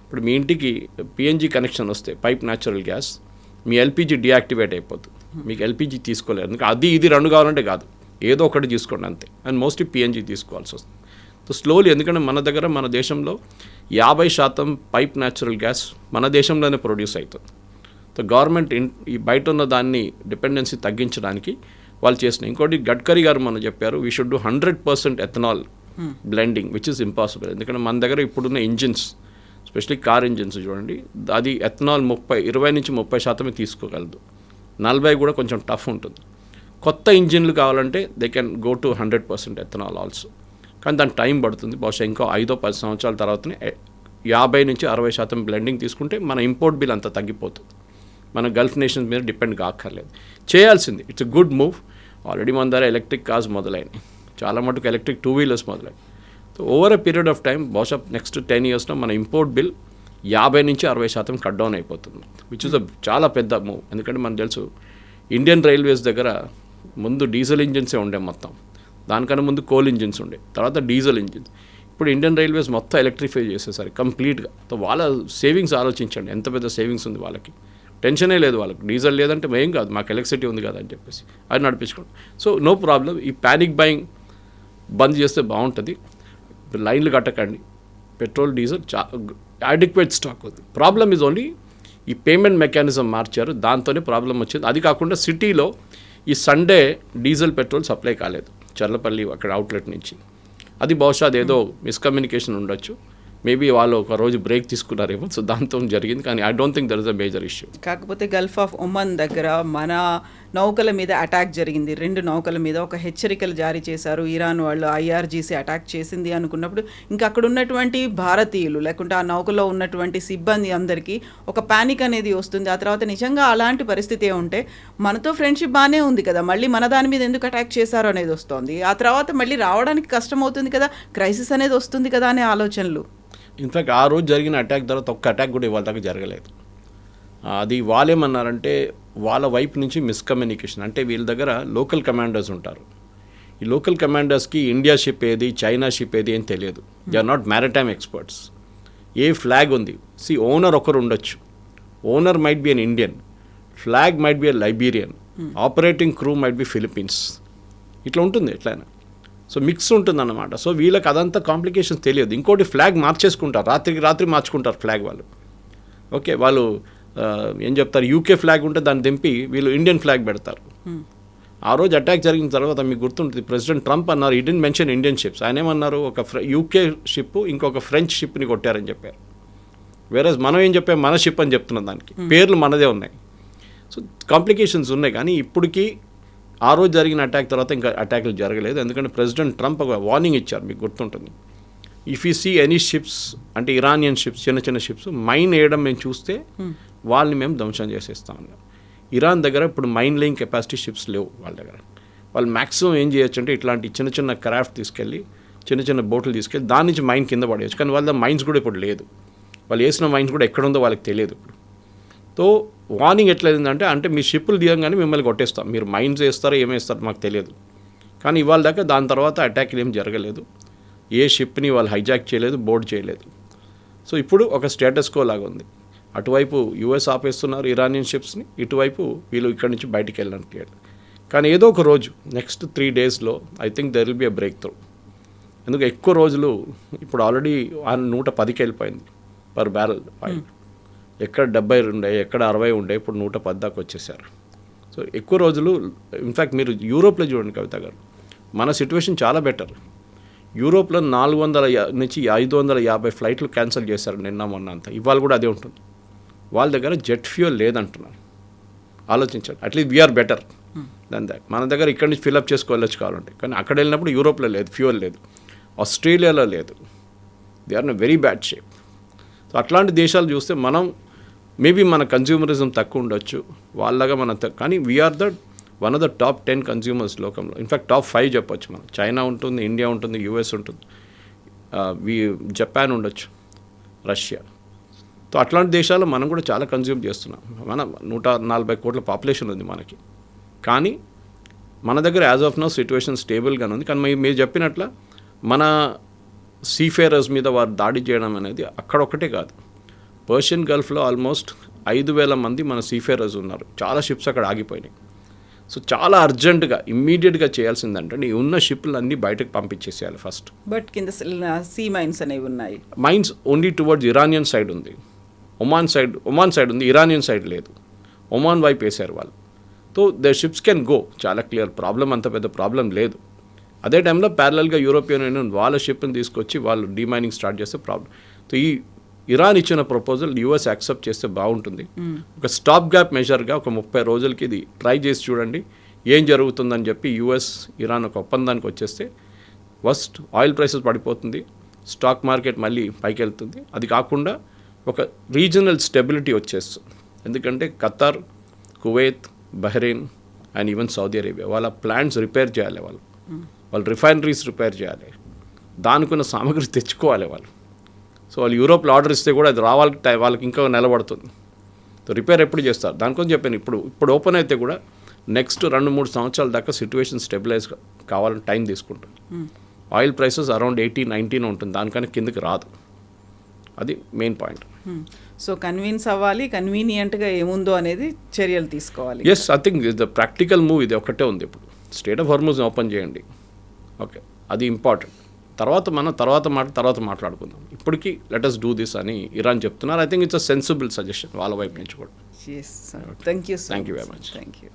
ఇప్పుడు మీ ఇంటికి పిఎన్జీ కనెక్షన్ వస్తే పైప్ న్యాచురల్ గ్యాస్, మీ ఎల్పిజి డియాక్టివేట్ అయిపోతుంది. మీకు ఎల్పిజి తీసుకోలేరు. ఎందుకంటే అది ఇది 2 కావాలంటే కాదు, ఏదో ఒకటి తీసుకోండి అంతే. అండ్ మోస్ట్లీ పిఎన్జీ తీసుకోవాల్సి వస్తుంది. సో స్లోలీ, ఎందుకంటే మన దేశంలో 50% పైప్ న్యాచురల్ గ్యాస్ మన దేశంలోనే ప్రొడ్యూస్ అవుతుంది. సో గవర్నమెంట్ ఈ బయట ఉన్న దాన్ని డిపెండెన్సీ తగ్గించడానికి వాళ్ళు చేసిన. ఇంకోటి గడ్కరీ గారు మనం చెప్పారు, we should do 100% ethanol blending, which is impossible. ఎందుకంటే మన దగ్గర ఇప్పుడున్న ఇంజిన్స్ స్పెషల్లీ కార్ ఇంజిన్స్ చూడండి, అది ఎథనాల్ 20-30% తీసుకోగలదు. 40 కూడా కొంచెం టఫ్ ఉంటుంది. కొత్త ఇంజిన్లు కావాలంటే they can go to 100% ethanol also. కానీ దానికి టైం పడుతుంది. బహుశా ఇంకో 5-10 సంవత్సరాల తర్వాతనే 50-60% బ్లెండింగ్ తీసుకుంటే మన ఇంపోర్ట్ బిల్ అంతా తగ్గిపోతుంది. మన గల్ఫ్ నేషన్స్ మీద డిపెండ్ కాక్కర్లేదు. చేయాల్సింది. It's a good move. Already మన దగ్గర ఎలక్ట్రిక్ కార్స్ మొదలైనవి, చాలా మటుకు ఎలక్ట్రిక్ 2 వీలర్స్ మొదలైనవి. So over a period of time బహుశా నెక్స్ట్ 10 yearsలో మన ఇంపోర్ట్ బిల్ 50-60% కట్ డౌన్ అయిపోతుంది, విచ్ ఇస్ చాలా పెద్ద మూవ్. ఎందుకంటే మనకు తెలుసు ఇండియన్ రైల్వేస్ దగ్గర ముందు డీజిల్ ఇంజిన్సే ఉండే మొత్తం, దానికన్నా ముందు కోల్ ఇంజిన్స్ ఉండే, తర్వాత డీజిల్ ఇంజిన్స్. ఇప్పుడు ఇండియన్ రైల్వేస్ మొత్తం ఎలక్ట్రిఫై చేసేసరి కంప్లీట్గా. సో వాళ్ళ సేవింగ్స్ ఆలోచించండి, ఎంత పెద్ద సేవింగ్స్ ఉంది వాళ్ళకి. టెన్షనే లేదు వాళ్ళకి, డీజిల్ లేదంటే ఏం కాదు, మాకు ఎలక్ట్రిసిటీ ఉంది కదా అని చెప్పేసి అది నడిపించుకోండి. So no problem. ఈ ప్యానిక్ బయింగ్ బంద్ చేస్తే బాగుంటుంది. లైన్లు కట్టకండి. పెట్రోల్ డీజిల్ అడిక్వేట్ స్టాక్ ఉంది. ప్రాబ్లమ్ ఈజ్ ఓన్లీ ఈ పేమెంట్ మెకానిజం మార్చారు, దాంతోనే ప్రాబ్లం వచ్చింది. అది కాకుండా సిటీలో ఈ సండే డీజిల్ పెట్రోల్ సప్లై కాలేదు చర్లపల్లి అక్కడ అవుట్లెట్ నుంచి. అది బహుశా అదేదో మిస్కమ్యూనికేషన్ ఉండొచ్చు. మేబీ వాళ్ళు ఒక రోజు బ్రేక్ తీసుకున్నారేమో, సో దాంతో జరిగింది. కానీ I don't think there is a major issue. కాకపోతే గల్ఫ్ ఆఫ్ ఒమన్ దగ్గర మన నౌకల మీద అటాక్ జరిగింది. 2 నౌకల మీద ఒక హెచ్చరికలు జారీ చేశారు. ఇరాన్ వాళ్ళు IRGC అటాక్ చేసింది అనుకున్నప్పుడు ఇంకా అక్కడ ఉన్నటువంటి భారతీయులు లేకుంటే ఆ నౌకలో ఉన్నటువంటి సిబ్బంది అందరికీ ఒక ప్యానిక్ అనేది వస్తుంది. ఆ తర్వాత నిజంగా అలాంటి పరిస్థితి ఉంటే మనతో ఫ్రెండ్షిప్ బాగానే ఉంది కదా, మళ్ళీ మన దాని మీద ఎందుకు అటాక్ చేశారు అనేది వస్తుంది. ఆ తర్వాత మళ్ళీ రావడానికి కష్టం అవుతుంది కదా, క్రైసిస్ అనేది వస్తుంది కదా అనే ఆలోచనలు. ఇన్ఫ్యాక్ట్ ఆ రోజు జరిగిన అటాక్ తర్వాత ఒక్క అటాక్ కూడా ఇవాళ దాకా జరగలేదు. అది వాళ్ళేమన్నారంటే వాళ్ళ వైపు నుంచి మిస్కమ్యూనికేషన్. అంటే వీళ్ళ దగ్గర లోకల్ కమాండర్స్ ఉంటారు. ఈ లోకల్ కమాండర్స్కి ఇండియా షిప్ ఏది, చైనా షిప్ ఏది అని తెలియదు. They are not maritime experts. ఏ ఫ్లాగ్ ఉంది, ఓనర్ ఒకరు ఉండొచ్చు. Owner might be an Indian, flag might be a Liberian, operating crew might be Philippines. ఇట్లా ఉంటుంది ఎట్లయినా. సో మిక్స్ ఉంటుందన్నమాట. సో వీళ్ళకి అదంతా కాంప్లికేషన్స్ తెలియదు. ఇంకోటి ఫ్లాగ్ మార్చేసుకుంటారు, రాత్రికి రాత్రి మార్చుకుంటారు ఫ్లాగ్ వాళ్ళు. ఓకే, వాళ్ళు ఏం చెప్తారు, UK ఫ్లాగ్ ఉంటే దాన్ని దింపి వీళ్ళు ఇండియన్ ఫ్లాగ్ పెడతారు. ఆ రోజు అటాక్ జరిగిన తర్వాత మీకు గుర్తుంటుంది, ప్రెసిడెంట్ ట్రంప్ అన్నారు, ఈ డిడ్ంట్ మెన్షన్ ఇండియన్ షిప్స్. ఆయన ఏమన్నారు, ఒక UK షిప్ ఇంకొక ఫ్రెంచ్ షిప్ని కొట్టారని చెప్పారు. వేరేజ్ మనం ఏం చెప్పాం, మన షిప్ అని చెప్తున్నాం, దానికి పేర్లు మనదే ఉన్నాయి. సో కాంప్లికేషన్స్ ఉన్నాయి. కానీ ఇప్పటికీ ఆ రోజు జరిగిన అటాక్ తర్వాత ఇంకా అటాక్లు జరగలేదు. ఎందుకంటే ప్రెసిడెంట్ ట్రంప్ ఒక వార్నింగ్ ఇచ్చారు, మీకు గుర్తుంటుంది. If you see any ships, అంటే ఇరానియన్ షిప్స్, చిన్న షిప్స్ మైన్ వేయడం మేము చూస్తే వాళ్ళని మేము ధ్వంసం చేసేస్తామన్నారు. ఇరాన్ దగ్గర ఇప్పుడు మైన్ లేయింగ్ కెపాసిటీ షిప్స్ లేవు వాళ్ళ దగ్గర. వాళ్ళు మ్యాక్సిమం ఏం చేయొచ్చు అంటే ఇట్లాంటి చిన్న క్రాఫ్ట్ తీసుకెళ్ళి, చిన్న బోట్లు తీసుకెళ్ళి దాని నుంచి మైన్ కింద పడేయచ్చు. కానీ వాళ్ళ మైన్స్ కూడా ఇప్పుడు లేదు. వాళ్ళు వేసిన మైన్స్ కూడా ఎక్కడుందో వాళ్ళకి తెలియదు ఇప్పుడు. సో వార్నింగ్ ఎట్లయిందంటే, అంటే మీ షిప్పులు దిగంగానే మిమ్మల్ని కొట్టేస్తాం, మీరు మైన్స్ వేస్తారో ఏమేస్తారో మాకు తెలియదు. కానీ ఇవాళ దాకా దాని తర్వాత అటాక్లు ఏం జరగలేదు. ఏ షిప్ని వాళ్ళు హైజాక్ చేయలేదు, బోర్డ్ చేయలేదు. సో ఇప్పుడు ఒక స్టేటస్ కో లాగా ఉంది. అటువైపు US ఆపేస్తున్నారు ఇరానియన్ షిప్స్ని, ఇటువైపు వీళ్ళు ఇక్కడి నుంచి బయటికి వెళ్ళడానికి. కానీ ఏదో ఒక రోజు నెక్స్ట్ 3 daysలో I think there will be a breakthrough. ఎందుకు ఎక్కువ రోజులు ఇప్పుడు ఆల్రెడీ 110కి వెళ్ళిపోయింది పర్ బ్యారల్ ఆయిల్. ఎక్కడ 70 ఉండే, ఎక్కడ 60 ఉండే, ఇప్పుడు 110 దాకా వచ్చేసారు. సో ఎక్కువ రోజులు. ఇన్ఫ్యాక్ట్ మీరు యూరోప్లో చూడండి కవిత గారు, మన సిచ్యువేషన్ చాలా బెటర్. యూరోప్లో 400 నుంచి 550 ఫ్లైట్లు క్యాన్సిల్ చేశారు నిన్న మొన్న అంతా. ఇవాళ కూడా అదే ఉంటుంది. వాళ్ళ దగ్గర జెట్ ఫ్యూయల్ లేదంటున్నారు. ఆలోచించండి. అట్లీస్ట్ వీఆర్ బెటర్ దాని దాకా. మన దగ్గర ఇక్కడి నుంచి ఫిల్అప్ చేసుకోవచ్చు కావాలంటే, కానీ అక్కడ వెళ్ళినప్పుడు యూరోప్లో లేదు, ఫ్యూయల్ లేదు, ఆస్ట్రేలియాలో లేదు. They are in very bad shape. So అట్లాంటి దేశాలు చూస్తే మనం మేబీ మన కన్జ్యూమరిజం తక్కువ ఉండొచ్చు, వాళ్ళగా మన కానీ we are one of the top 10 consumers లోకంలో. ఇన్ఫ్యాక్ట్ టాప్ 5 చెప్పొచ్చు మనం. చైనా ఉంటుంది, ఇండియా ఉంటుంది, US ఉంటుంది, జపాన్ ఉండొచ్చు, రష్యా. సో అట్లాంటి దేశాల్లో మనం కూడా చాలా కన్జ్యూమ్ చేస్తున్నాం. మన 140 కోట్ల పాపులేషన్ ఉంది మనకి. కానీ మన దగ్గర యాజ్ ఆఫ్ నౌ సిచ్యువేషన్ స్టేబుల్గానే ఉంది. కానీ మీరు చెప్పినట్ల మన సీఫేరర్స్ మీద వారు దాడి చేయడం అనేది అక్కడొక్కటే కాదు. పర్షియన్ గల్ఫ్లో ఆల్మోస్ట్ 5,000 మంది మన సీఫేరర్స్ ఉన్నారు. చాలా షిప్స్ అక్కడ ఆగిపోయినాయి. సో చాలా అర్జెంటుగా ఇమ్మీడియట్గా చేయాల్సిందంటే ఈ ఉన్న షిప్లు అన్నీ బయటకు పంపించేసేయాలి ఫస్ట్. బట్ కింద సీ మైన్స్ అనేవి ఉన్నాయి. Mines only towards Iranian side ఉంది, ఒమాన్ సైడ్ ఉంది, ఇరానియన్ సైడ్ లేదు. ఒమాన్ వైపు వేశారు వాళ్ళు. So the ships can go, చాలా క్లియర్. ప్రాబ్లం అంత పెద్ద ప్రాబ్లం లేదు. అదే టైంలో ప్యారలల్గా యూరోపియన్ యూనియన్ వాళ్ళ షిప్ని తీసుకొచ్చి వాళ్ళు డీమైనింగ్ స్టార్ట్ చేస్తే ప్రాబ్లం. సో ఈ ఇరాన్ ఇచ్చిన ప్రపోజల్ యూఎస్ యాక్సెప్ట్ చేస్తే బాగుంటుంది. ఒక స్టాప్ గ్యాప్ మెజర్గా ఒక 30 రోజులకి ఇది ట్రై చేసి చూడండి ఏం జరుగుతుందని చెప్పి యుఎస్ ఇరాన్ ఒక ఒప్పందానికి వచ్చేస్తే ఫస్ట్ ఆయిల్ ప్రైసెస్ పడిపోతుంది, స్టాక్ మార్కెట్ మళ్ళీ పైకి వెళ్తుంది. అది కాకుండా ఒక రీజనల్ స్టెబిలిటీ వచ్చేస్తుంది. ఎందుకంటే Qatar, Kuwait, Bahrain and even Saudi Arabia వాళ్ళ ప్లాంట్స్ రిపేర్ చేయాలి, వాళ్ళు రిఫైనరీస్ రిపేర్ చేయాలి, దానికున్న సామగ్రి తెచ్చుకోవాలి వాళ్ళు. సో వాళ్ళు యూరోప్లో ఆర్డర్ ఇస్తే కూడా అది రావాలి, వాళ్ళకి ఇంకా నిలబడుతుంది. సో రిపేర్ ఎప్పుడు చేస్తారు దానికోసం చెప్పాను. ఇప్పుడు ఓపెన్ అయితే కూడా నెక్స్ట్ 2-3 సంవత్సరాల దాకా సిచ్యువేషన్ స్టెబిలైజ్ కావాలని టైం తీసుకుంటుంది. ఆయిల్ ప్రైసెస్ అరౌండ్ 18-19 ఉంటుంది, దానికన్నా కిందకి రాదు. అది మెయిన్ పాయింట్. సో కన్విన్స్ అవ్వాలి, కన్వీనియంట్గా ఏముందో అనేది చర్యలు తీసుకోవాలి. Yes, I think the practical move ఇది ఒకటే ఉంది. ఇప్పుడు స్టేట్ ఆఫ్ హార్మూజ్ని ఓపెన్ చేయండి, ఓకే, అది ఇంపార్టెంట్. తర్వాత మాట్లాడుకుందాం. ఇప్పటికీ లెట్ us డూ దిస్ అని ఇరాన్ చెప్తున్నారు. I think it's a sensible suggestion వాళ్ళ వైపు నుంచి కూడా. Yes, sir. Thank you so Thank you much. very much. Thank you.